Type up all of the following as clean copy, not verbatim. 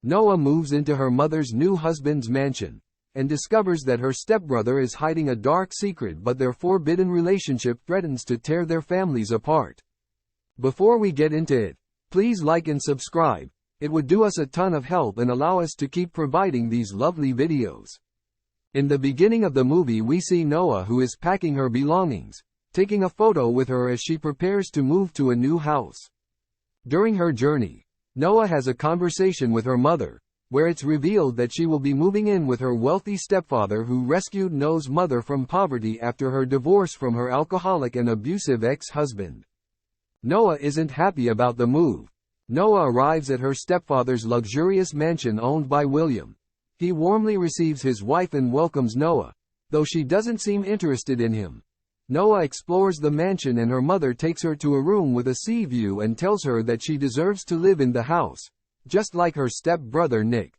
Noah moves into her mother's new husband's mansion, and discovers that her stepbrother is hiding a dark secret, but their forbidden relationship threatens to tear their families apart. Before we get into it, please like and subscribe. It would do us a ton of help and allow us to keep providing these lovely videos. In the beginning of the movie we see Noah, who is packing her belongings, taking a photo with her as she prepares to move to a new house. During her journey, Noah has a conversation with her mother, where it's revealed that she will be moving in with her wealthy stepfather who rescued Noah's mother from poverty after her divorce from her alcoholic and abusive ex-husband. Noah isn't happy about the move. Noah arrives at her stepfather's luxurious mansion owned by William. He warmly receives his wife and welcomes Noah, though she doesn't seem interested in him. Noah explores the mansion and her mother takes her to a room with a sea view and tells her that she deserves to live in the house, just like her step-brother Nick.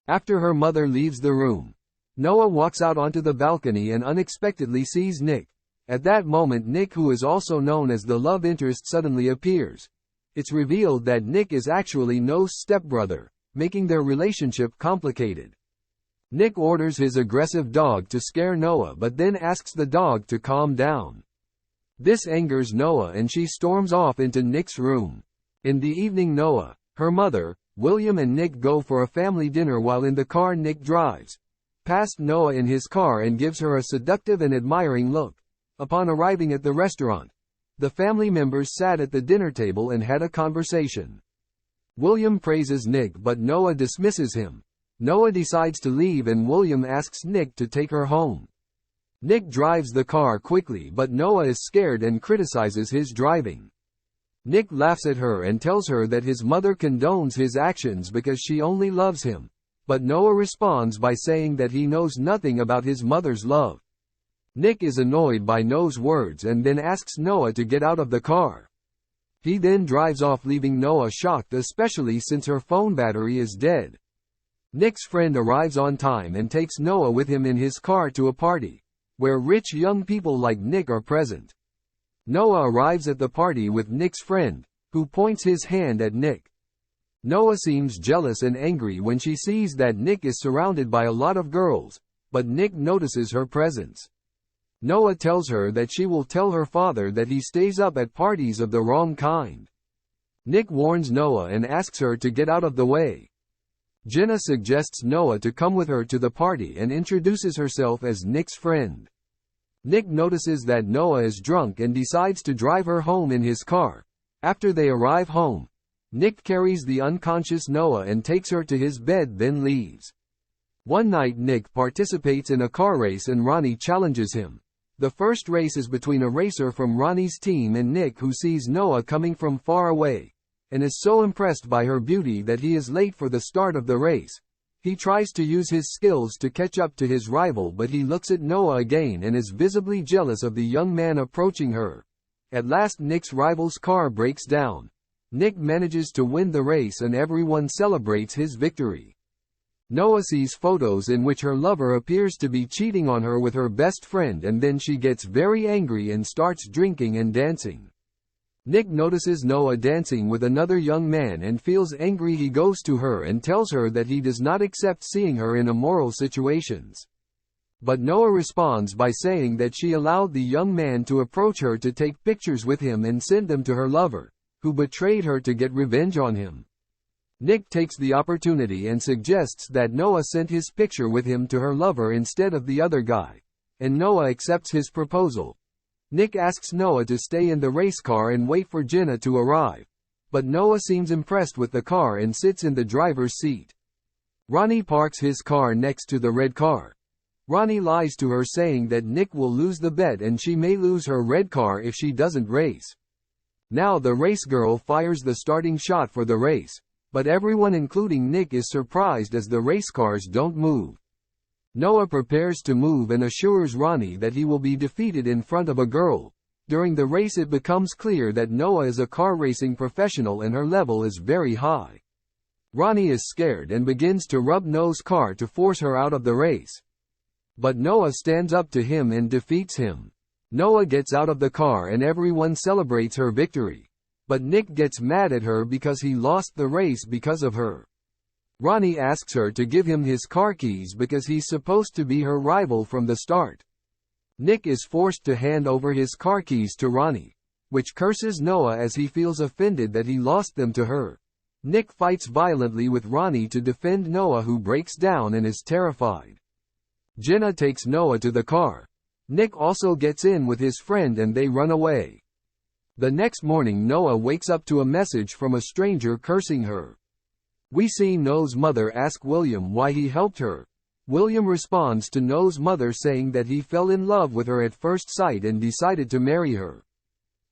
After her mother leaves the room, Noah walks out onto the balcony and unexpectedly sees Nick. At that moment Nick, who is also known as the love interest, suddenly appears. It's revealed that Nick is actually Noah's stepbrother, making their relationship complicated. Nick orders his aggressive dog to scare Noah but then asks the dog to calm down. This angers Noah and she storms off into Nick's room. In the evening Noah, her mother, William and Nick go for a family dinner. While in the car Nick drives past Noah in his car and gives her a seductive and admiring look. Upon arriving at the restaurant, the family members sat at the dinner table and had a conversation. William praises Nick but Noah dismisses him. Noah decides to leave and William asks Nick to take her home. Nick drives the car quickly but Noah is scared and criticizes his driving. Nick laughs at her and tells her that his mother condones his actions because she only loves him, but Noah responds by saying that he knows nothing about his mother's love. Nick is annoyed by Noah's words and then asks Noah to get out of the car. He then drives off, leaving Noah shocked, especially since her phone battery is dead. Nick's friend arrives on time and takes Noah with him in his car to a party, where rich young people like Nick are present. Noah arrives at the party with Nick's friend, who points his hand at Nick. Noah seems jealous and angry when she sees that Nick is surrounded by a lot of girls, but Nick notices her presence. Noah tells her that she will tell her father that he stays up at parties of the wrong kind. Nick warns Noah and asks her to get out of the way. Jenna suggests Noah to come with her to the party and introduces herself as Nick's friend. Nick notices that Noah is drunk and decides to drive her home in his car. After they arrive home, Nick carries the unconscious Noah and takes her to his bed, then leaves. One night Nick participates in a car race and Ronnie challenges him. The first race is between a racer from Ronnie's team and Nick, who sees Noah coming from far away, and is so impressed by her beauty that he is late for the start of the race. He tries to use his skills to catch up to his rival, but he looks at Noah again and is visibly jealous of the young man approaching her. At last Nick's rival's car breaks down. Nick manages to win the race and everyone celebrates his victory. Noah sees photos in which her lover appears to be cheating on her with her best friend, and then she gets very angry and starts drinking and dancing. Nick notices Noah dancing with another young man and feels angry. He goes to her and tells her that he does not accept seeing her in immoral situations. But Noah responds by saying that she allowed the young man to approach her to take pictures with him and send them to her lover, who betrayed her, to get revenge on him. Nick takes the opportunity and suggests that Noah sent his picture with him to her lover instead of the other guy, and Noah accepts his proposal. Nick asks Noah to stay in the race car and wait for Jenna to arrive, but Noah seems impressed with the car and sits in the driver's seat. Ronnie parks his car next to the red car. Ronnie lies to her, saying that Nick will lose the bet and she may lose her red car if she doesn't race. Now the race girl fires the starting shot for the race, but everyone including Nick is surprised as the race cars don't move. Noah prepares to move and assures Ronnie that he will be defeated in front of a girl. During the race it becomes clear that Noah is a car racing professional and her level is very high. Ronnie is scared and begins to rub Noah's car to force her out of the race. But Noah stands up to him and defeats him. Noah gets out of the car and everyone celebrates her victory. But Nick gets mad at her because he lost the race because of her. Ronnie asks her to give him his car keys because he's supposed to be her rival from the start. Nick is forced to hand over his car keys to Ronnie, which curses Noah as he feels offended that he lost them to her. Nick fights violently with Ronnie to defend Noah, who breaks down and is terrified. Jenna takes Noah to the car. Nick also gets in with his friend and they run away. The next morning Noah wakes up to a message from a stranger cursing her. We see Noah's mother ask William why he helped her. William responds to Noah's mother saying that he fell in love with her at first sight and decided to marry her.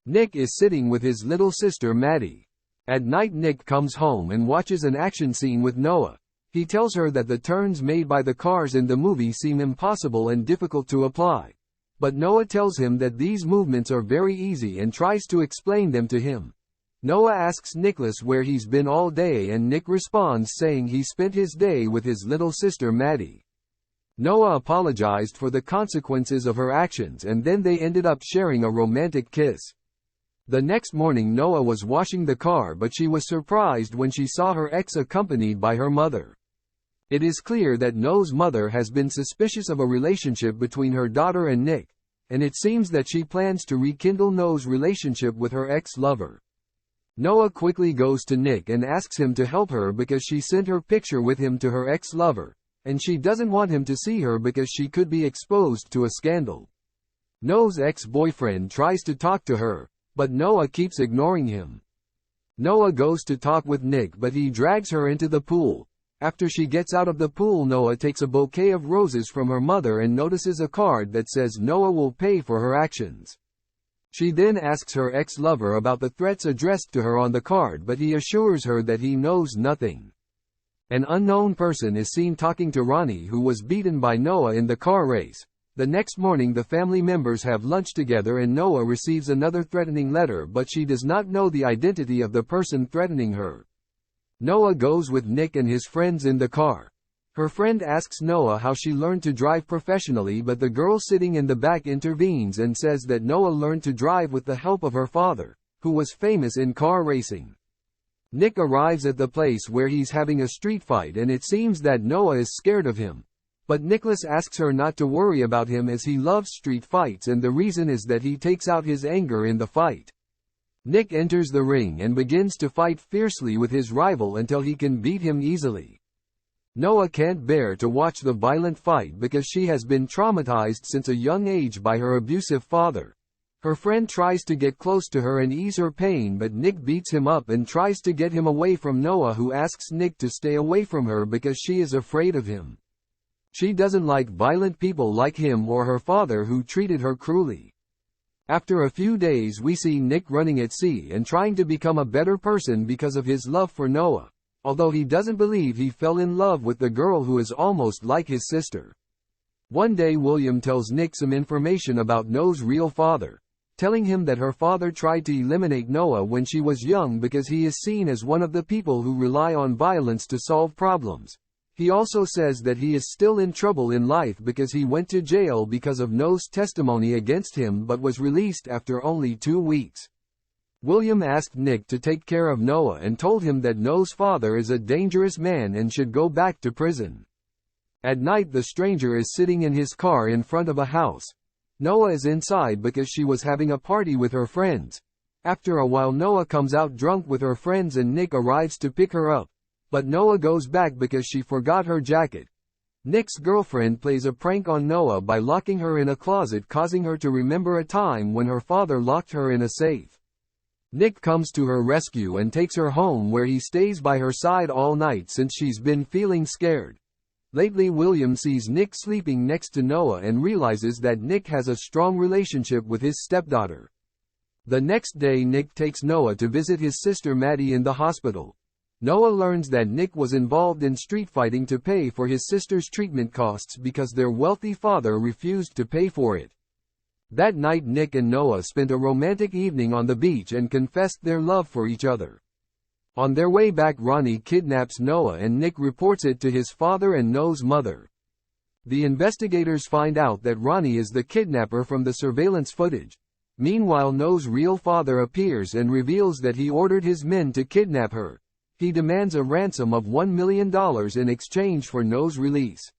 Nick is sitting with his little sister Maddie. At night Nick comes home and watches an action scene with Noah. He tells her that the turns made by the cars in the movie seem impossible and difficult to apply. But Noah tells him that these movements are very easy and tries to explain them to him. Noah asks Nicholas where he's been all day and Nick responds saying he spent his day with his little sister Maddie. Noah apologized for the consequences of her actions and then they ended up sharing a romantic kiss. The next morning Noah was washing the car, but she was surprised when she saw her ex accompanied by her mother. It is clear that Noah's mother has been suspicious of a relationship between her daughter and Nick, and it seems that she plans to rekindle Noah's relationship with her ex-lover. Noah quickly goes to Nick and asks him to help her because she sent her picture with him to her ex-lover, and she doesn't want him to see her because she could be exposed to a scandal. Noah's ex-boyfriend tries to talk to her, but Noah keeps ignoring him. Noah goes to talk with Nick, but he drags her into the pool. After she gets out of the pool, Noah takes a bouquet of roses from her mother and notices a card that says Noah will pay for her actions. She then asks her ex-lover about the threats addressed to her on the card, but he assures her that he knows nothing. An unknown person is seen talking to Ronnie, who was beaten by Noah in the car race. The next morning the family members have lunch together and Noah receives another threatening letter, but she does not know the identity of the person threatening her. Noah goes with Nick and his friends in the car. Her friend asks Noah how she learned to drive professionally, but the girl sitting in the back intervenes and says that Noah learned to drive with the help of her father, who was famous in car racing. Nick arrives at the place where he's having a street fight and it seems that Noah is scared of him. But Nicholas asks her not to worry about him as he loves street fights, and the reason is that he takes out his anger in the fight. Nick enters the ring and begins to fight fiercely with his rival until he can beat him easily. Noah can't bear to watch the violent fight because she has been traumatized since a young age by her abusive father. Her friend tries to get close to her and ease her pain, but Nick beats him up and tries to get him away from Noah, who asks Nick to stay away from her because she is afraid of him. She doesn't like violent people like him or her father, who treated her cruelly. After a few days we see Nick running at sea and trying to become a better person because of his love for Noah, although he doesn't believe he fell in love with the girl who is almost like his sister. One day William tells Nick some information about Noah's real father, telling him that her father tried to eliminate Noah when she was young because he is seen as one of the people who rely on violence to solve problems. He also says that he is still in trouble in life because he went to jail because of Noah's testimony against him but was released after only 2 weeks. William asked Nick to take care of Noah and told him that Noah's father is a dangerous man and should go back to prison. At night the stranger is sitting in his car in front of a house. Noah is inside because she was having a party with her friends. After a while Noah comes out drunk with her friends and Nick arrives to pick her up. But Noah goes back because she forgot her jacket. Nick's girlfriend plays a prank on Noah by locking her in a closet, causing her to remember a time when her father locked her in a safe. Nick comes to her rescue and takes her home, where he stays by her side all night since she's been feeling scared. Lately William sees Nick sleeping next to Noah and realizes that Nick has a strong relationship with his stepdaughter. The next day Nick takes Noah to visit his sister Maddie in the hospital. Noah learns that Nick was involved in street fighting to pay for his sister's treatment costs because their wealthy father refused to pay for it. That night Nick and Noah spent a romantic evening on the beach and confessed their love for each other. On their way back Ronnie kidnaps Noah and Nick reports it to his father and Noah's mother. The investigators find out that Ronnie is the kidnapper from the surveillance footage. Meanwhile Noah's real father appears and reveals that he ordered his men to kidnap her. He demands a ransom of $1 million in exchange for No's release.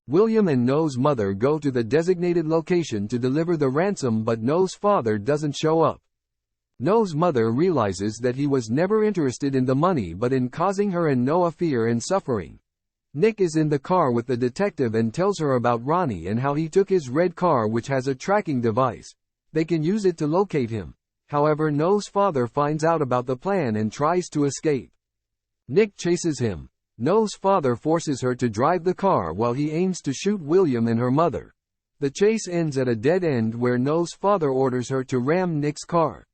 William and No's mother go to the designated location to deliver the ransom, but No's father doesn't show up. No's mother realizes that he was never interested in the money but in causing her and Noah fear and suffering. Nick is in the car with the detective and tells her about Ronnie and how he took his red car, which has a tracking device. They can use it to locate him. However, No's father finds out about the plan and tries to escape. Nick chases him. No's father forces her to drive the car while he aims to shoot William and her mother. The chase ends at a dead end where No's father orders her to ram Nick's car.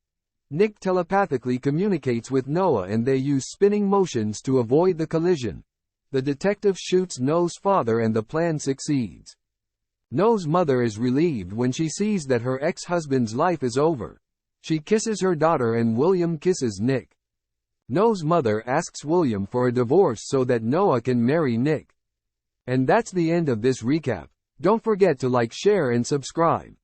Nick telepathically communicates with Noah and they use spinning motions to avoid the collision. The detective shoots No's father and the plan succeeds. No's mother is relieved when she sees that her ex-husband's life is over. She kisses her daughter and William kisses Nick. No's mother asks William for a divorce so that Noah can marry Nick. And that's the end of this recap. Don't forget to like, share and subscribe.